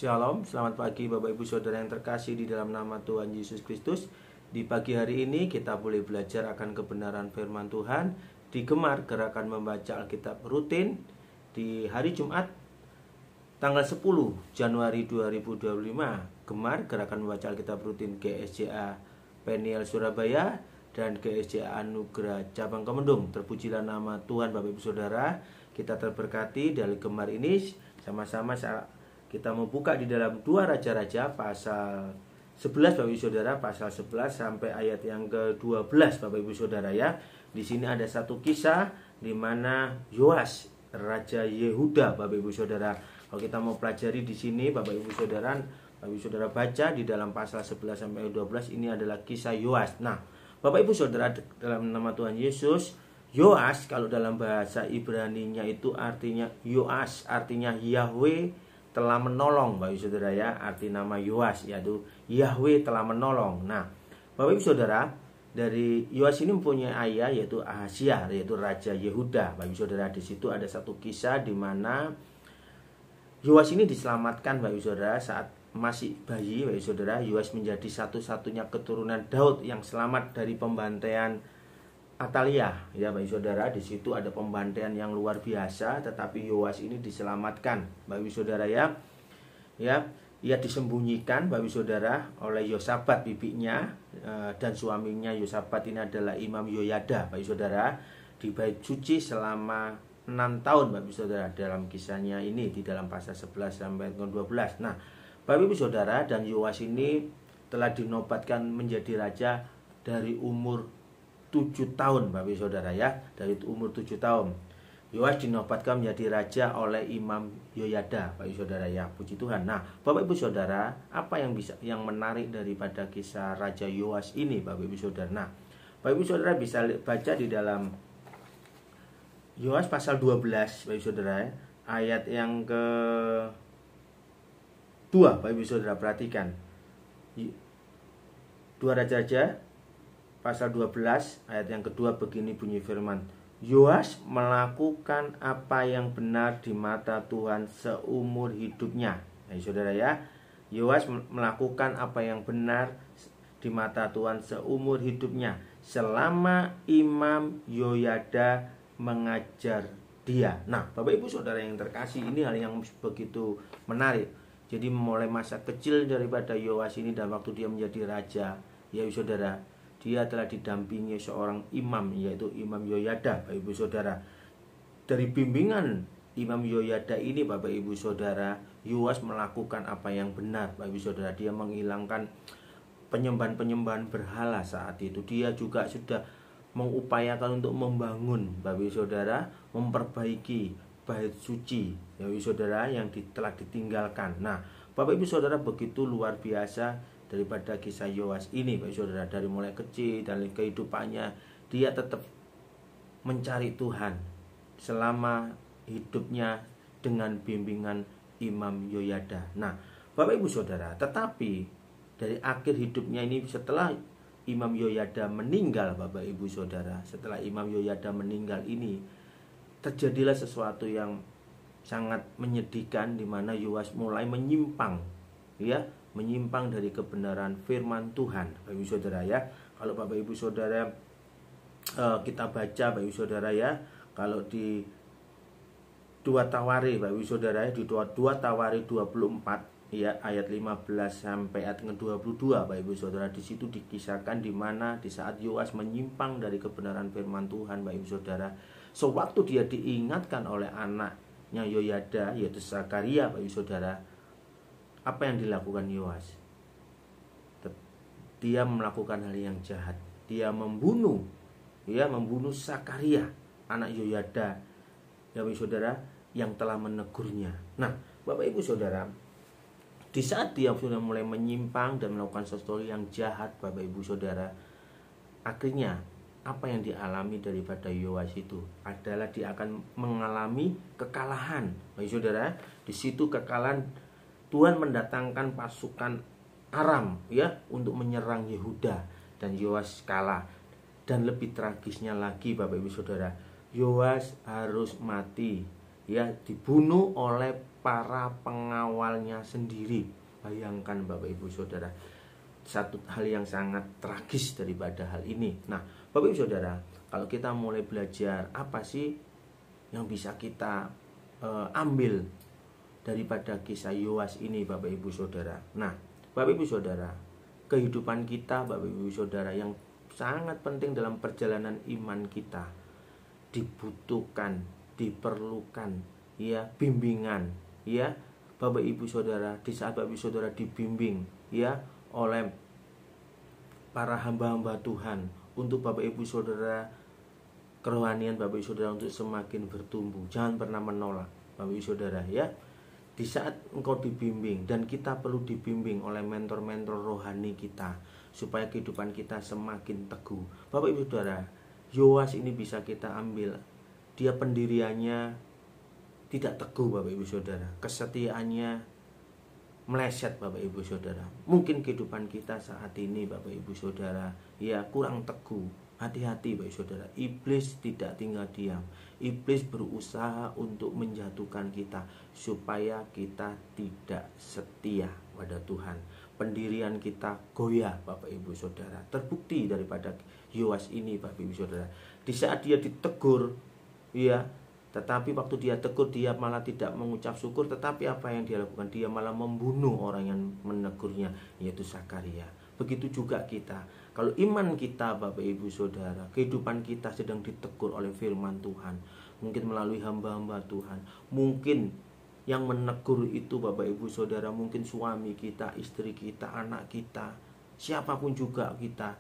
Shalom, selamat pagi Bapak Ibu Saudara yang terkasih di dalam nama Tuhan Yesus Kristus. Di pagi hari ini kita boleh belajar akan kebenaran firman Tuhan di Gemar Gerakan Membaca Alkitab Rutin di hari Jumat tanggal 10 Januari 2025. Gemar Gerakan Membaca Alkitab Rutin GSJA Peniel Surabaya dan GSJA Anugerah Cabang Kemendung. Terpujilah nama Tuhan Bapak Ibu Saudara. Kita terberkati dari Gemar ini. Sama-sama kita membuka di dalam 2 Raja-Raja pasal 11 Bapak Ibu Saudara, pasal 11 sampai ayat yang ke-12 Bapak Ibu Saudara ya. Di sini ada satu kisah di mana Yoas Raja Yehuda Bapak Ibu Saudara. Kalau kita mau pelajari di sini Bapak Ibu Saudara baca di dalam pasal 11 sampai 12, ini adalah kisah Yoas. Nah, Bapak Ibu Saudara, dalam nama Tuhan Yesus, Yoas kalau dalam bahasa Ibrani-nya itu artinya Yoas, artinya Yahweh telah menolong Bapak Ibu Saudara ya. Arti nama Yoas yaitu Yahweh telah menolong. Nah, Bapak Ibu Saudara, dari Yoas ini mempunyai ayah yaitu Ahazia, yaitu Raja Yehuda. Bapak Ibu Saudara, di situ ada satu kisah di mana Yoas ini diselamatkan Bapak Ibu Saudara saat masih bayi. Bapak Ibu Saudara, Yoas menjadi satu-satunya keturunan Daud yang selamat dari pembantaian Atalia ya Bapak Ibu Saudara. Di situ ada pembantaian yang luar biasa, tetapi Yoas ini diselamatkan Bapak Ibu Saudara ya. Ia disembunyikan Bapak Ibu Saudara oleh Yosabat bibinya, dan suaminya Yosabat ini adalah Imam Yoyada Bapak Ibu Saudara, di bait suci selama 6 tahun Bapak Ibu Saudara. Dalam kisahnya ini di dalam pasal 11 sampai 12. Nah, Bapak Ibu Saudara, dan Yoas ini telah dinobatkan menjadi raja dari umur 7 tahun Bapak Ibu Saudara ya. Dari umur 7 tahun Yoas dinobatkan menjadi raja oleh Imam Yoyada Bapak Ibu Saudara ya. Puji Tuhan. Nah, Bapak Ibu Saudara, apa yang menarik daripada kisah Raja Yoas ini Bapak Ibu Saudara? Nah, Bapak Ibu Saudara bisa baca di dalam Yoas pasal 12 Bapak Ibu Saudara ya, ayat yang ke 2 Bapak Ibu Saudara, perhatikan. 2 Raja-Raja pasal 12 ayat yang kedua, begini bunyi firman. Yoas melakukan apa yang benar di mata Tuhan seumur hidupnya. Nah, saudara ya, Yoas melakukan apa yang benar di mata Tuhan seumur hidupnya selama Imam Yoyada mengajar dia. Nah, Bapak Ibu Saudara yang terkasih, ini hal yang begitu menarik. Jadi mulai masa kecil daripada Yoas ini dan waktu dia menjadi raja, ya saudara, dia telah didampingi seorang imam, yaitu Imam Yoyada Bapak Ibu Saudara. Dari bimbingan Imam Yoyada ini Bapak Ibu Saudara, Yoas melakukan apa yang benar Bapak Ibu Saudara. Dia menghilangkan penyembahan-penyembahan berhala saat itu. Dia juga sudah mengupayakan untuk membangun Bapak Ibu Saudara, memperbaiki bait suci Bapak Ibu Saudara yang telah ditinggalkan. Nah, Bapak Ibu Saudara, begitu luar biasa daripada kisah Yoas ini Bapak Saudara. Dari mulai kecil, dari kehidupannya, dia tetap mencari Tuhan selama hidupnya dengan bimbingan Imam Yoyada. Nah, Bapak Ibu Saudara, tetapi dari akhir hidupnya ini, setelah Imam Yoyada meninggal Bapak Ibu Saudara, setelah Imam Yoyada meninggal ini, terjadilah sesuatu yang sangat menyedihkan, di mana Yoas mulai menyimpang ya, menyimpang dari kebenaran firman Tuhan Bapak Ibu Saudara ya. Kalau Bapak Ibu Saudara kita baca Bapak Ibu Saudara ya, kalau di 2 Tawari Bapak Ibu Saudara ya, di 2 Tawari 24 ya, ayat 15 sampai ayat 22 Bapak Ibu Saudara, di situ dikisahkan di mana di saat Yoas menyimpang dari kebenaran firman Tuhan Bapak Ibu Saudara, sewaktu dia diingatkan oleh anaknya Yoyada yaitu Zakaria Bapak Ibu Saudara, apa yang dilakukan Yoas? Dia melakukan hal yang jahat. Dia membunuh Zakaria, anak Yoyada, Bapak Ibu Saudara, yang telah menegurnya. Nah, Bapak Ibu Saudara, di saat dia sudah mulai menyimpang dan melakukan sesuatu yang jahat Bapak Ibu Saudara, akhirnya apa yang dialami daripada Yoas itu adalah dia akan mengalami kekalahan Bapak Ibu Saudara. Di situ kekalahan, Tuhan mendatangkan pasukan Aram ya untuk menyerang Yehuda, dan Yoas kalah. Dan lebih tragisnya lagi Bapak Ibu Saudara, Yoas harus mati ya dibunuh oleh para pengawalnya sendiri. Bayangkan Bapak Ibu Saudara, satu hal yang sangat tragis daripada hal ini. Nah, Bapak Ibu Saudara, kalau kita mulai belajar apa sih yang bisa kita ambil daripada kisah Yoas ini Bapak Ibu Saudara. Nah, Bapak Ibu Saudara, kehidupan kita Bapak Ibu Saudara yang sangat penting dalam perjalanan iman kita, dibutuhkan, diperlukan ya bimbingan ya Bapak Ibu Saudara. Di saat Bapak Ibu Saudara dibimbing ya oleh para hamba-hamba Tuhan untuk Bapak Ibu Saudara, kerohanian Bapak Ibu Saudara untuk semakin bertumbuh, jangan pernah menolak Bapak Ibu Saudara ya. Di saat engkau dibimbing, dan kita perlu dibimbing oleh mentor-mentor rohani kita supaya kehidupan kita semakin teguh. Bapak Ibu Saudara, Yoas ini bisa kita ambil, dia pendiriannya tidak teguh Bapak Ibu Saudara, kesetiaannya meleset Bapak Ibu Saudara. Mungkin kehidupan kita saat ini Bapak Ibu Saudara ya kurang teguh. Hati-hati Bapak Ibu Saudara, iblis tidak tinggal diam. Iblis berusaha untuk menjatuhkan kita supaya kita tidak setia pada Tuhan. Pendirian kita goyah Bapak Ibu Saudara. Terbukti daripada Yoas ini Bapak Ibu Saudara. Di saat dia ditegur ya, tetapi waktu dia tegur dia malah tidak mengucap syukur. Tetapi apa yang dia lakukan? Dia malah membunuh orang yang menegurnya, yaitu Zakaria. Begitu juga kita. Kalau iman kita Bapak Ibu Saudara, kehidupan kita sedang ditegur oleh firman Tuhan, mungkin melalui hamba-hamba Tuhan, mungkin yang menegur itu Bapak Ibu Saudara, mungkin suami kita, istri kita, anak kita, siapapun juga kita,